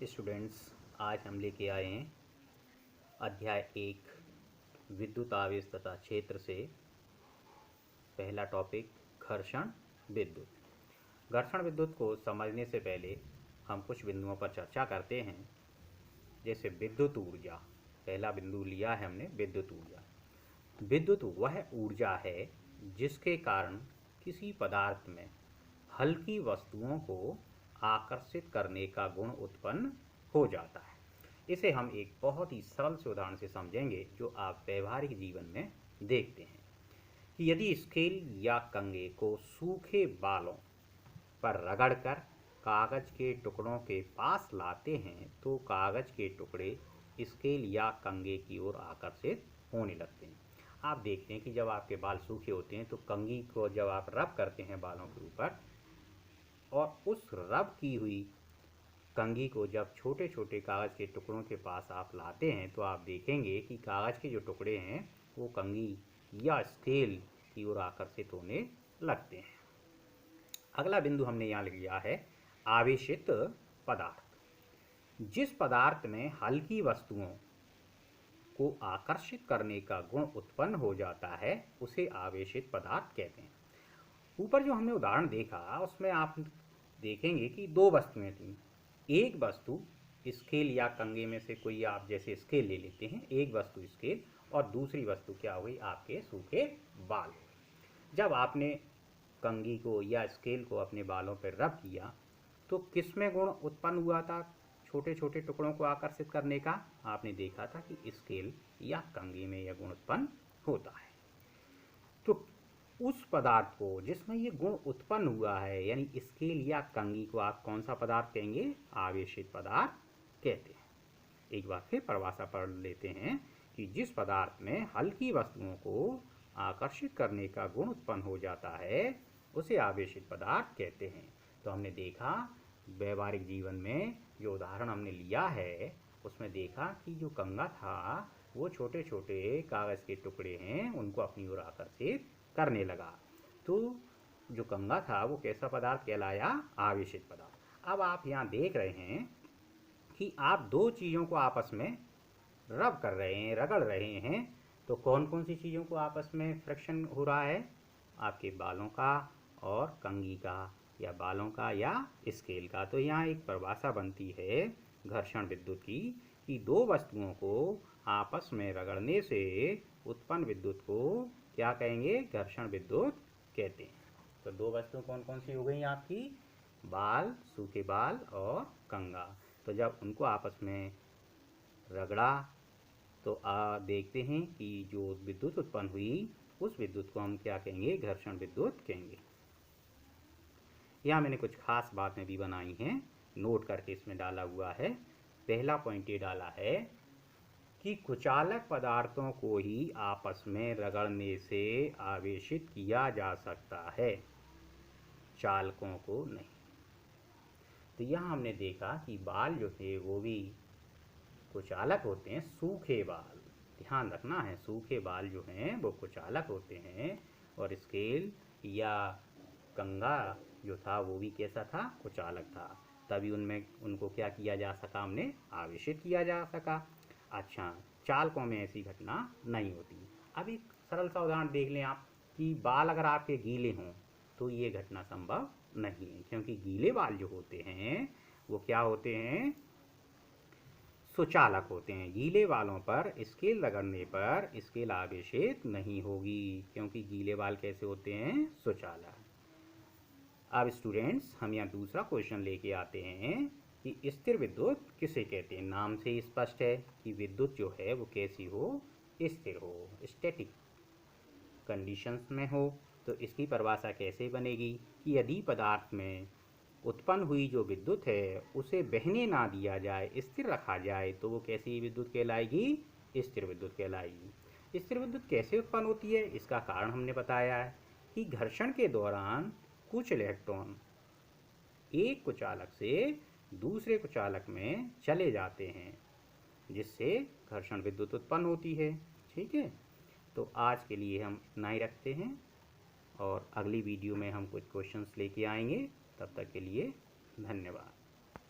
Students, आज हम लेके आए हैं अध्याय 1 विद्युत आवेश तथा क्षेत्र से पहला टॉपिक घर्षण विद्युत। घर्षण विद्युत को समझने से पहले हम कुछ बिंदुओं पर चर्चा करते हैं। जैसे विद्युत ऊर्जा, पहला बिंदु लिया है हमने विद्युत ऊर्जा। विद्युत वह ऊर्जा है जिसके कारण किसी पदार्थ में हल्की वस्तुओं को आकर्षित करने का गुण उत्पन्न हो जाता है। इसे हम एक बहुत ही सरल से उदाहरण से समझेंगे जो आप व्यवहारिक जीवन में देखते हैं कि यदि स्केल या कंघे को सूखे बालों पर रगड़कर कागज के टुकड़ों के पास लाते हैं तो कागज के टुकड़े स्केल या कंघे की ओर आकर्षित होने लगते हैं। आप देखते हैं कि जब आपके बाल सूखे होते हैं तो कंघी को जब आप रब करते हैं बालों के ऊपर और उस रब की हुई कंघी को जब छोटे छोटे कागज़ के टुकड़ों के पास आप लाते हैं तो आप देखेंगे कि कागज़ के जो टुकड़े हैं वो कंघी या स्केल की ओर आकर्षित होने लगते हैं। अगला बिंदु हमने यहाँ लिया है आवेशित पदार्थ। जिस पदार्थ में हल्की वस्तुओं को आकर्षित करने का गुण उत्पन्न हो जाता है उसे आवेशित पदार्थ कहते हैं। ऊपर जो हमने उदाहरण देखा उसमें आप देखेंगे कि दो वस्तुएं थीं। एक वस्तु स्केल या कंघे में से कोई आप जैसे स्केल ले लेते हैं, एक वस्तु स्केल और दूसरी वस्तु क्या हुई, आपके सूखे बाल। जब आपने कंघी को या स्केल को अपने बालों पर रब किया तो किसमें गुण उत्पन्न हुआ था छोटे छोटे टुकड़ों को आकर्षित करने का? आपने देखा था कि स्केल या कंघी में यह गुण उत्पन्न होता है। तो उस पदार्थ को जिसमें ये गुण उत्पन्न हुआ है यानी स्केल या कंघी को आप कौन सा पदार्थ कहेंगे? आवेशित पदार्थ कहते हैं। एक बार फिर परिभाषा पढ़ लेते हैं कि जिस पदार्थ में हल्की वस्तुओं को आकर्षित करने का गुण उत्पन्न हो जाता है उसे आवेशित पदार्थ कहते हैं। तो हमने देखा व्यवहारिक जीवन में जो उदाहरण हमने लिया है उसमें देखा कि जो कंघा था वो छोटे छोटे कागज़ के टुकड़े हैं उनको अपनी ओर आकर्षित करने लगा। तो जो कंघा था वो कैसा पदार्थ कहलाया? आवेशित पदार्थ। अब आप यहाँ देख रहे हैं कि आप दो चीज़ों को आपस में रब कर रहे हैं, रगड़ रहे हैं। तो कौन कौन सी चीज़ों को आपस में फ्रिक्शन हो रहा है? आपके बालों का और कंघी का, या बालों का या स्केल का। तो यहाँ एक परिभाषा बनती है घर्षण विद्युत की कि दो वस्तुओं को आपस में रगड़ने से उत्पन्न विद्युत को क्या कहेंगे? घर्षण विद्युत कहते हैं। तो दो वस्तु कौन कौन सी हो गई आपकी? बाल, सूखे बाल और कंघा। तो जब उनको आपस में रगड़ा तो देखते हैं कि जो विद्युत उत्पन्न हुई उस विद्युत को हम क्या कहेंगे? घर्षण विद्युत कहेंगे। यहाँ मैंने कुछ खास बातें भी बनाई हैं, नोट करके इसमें डाला हुआ है। पहला पॉइंट ये डाला है कि कुचालक पदार्थों को ही आपस में रगड़ने से आवेशित किया जा सकता है, चालकों को नहीं। तो यहाँ हमने देखा कि बाल जो थे वो भी कुचालक होते हैं, सूखे बाल, ध्यान रखना है, सूखे बाल जो हैं वो कुचालक होते हैं। और स्केल या कंघा जो था वो भी कैसा था? कुचालक था। तभी उनमें उनको क्या किया जा सका? हमने आवेशित किया जा सका। अच्छा, चालकों में ऐसी घटना नहीं होती। अब एक सरल सा उदाहरण देख लें आप कि बाल अगर आपके गीले हों तो ये घटना संभव नहीं है, क्योंकि गीले बाल जो होते हैं वो क्या होते हैं? सुचालक होते हैं। गीले बालों पर स्केल रगड़ने पर स्केल आवेशित नहीं होगी, क्योंकि गीले बाल कैसे होते हैं? सुचालक। अब स्टूडेंट्स, हम यहाँ दूसरा क्वेश्चन लेके आते हैं कि स्थिर विद्युत किसे कहते हैं? नाम से ही स्पष्ट है कि विद्युत जो है वो कैसी हो? स्थिर हो, स्टैटिक कंडीशंस में हो। तो इसकी परिभाषा कैसे बनेगी कि यदि पदार्थ में उत्पन्न हुई जो विद्युत है उसे बहने ना दिया जाए, स्थिर रखा जाए, तो वो कैसी विद्युत कहलाएगी? स्थिर विद्युत कहलाएगी। स्थिर विद्युत कैसे उत्पन्न होती है? इसका कारण हमने बताया है कि घर्षण के दौरान कुछ इलेक्ट्रॉन एक कुचालक से दूसरे कुचालक में चले जाते हैं, जिससे घर्षण विद्युत उत्पन्न होती है। ठीक है, तो आज के लिए हम इतना ही रखते हैं और अगली वीडियो में हम कुछ क्वेश्चंस लेके आएंगे। तब तक के लिए धन्यवाद।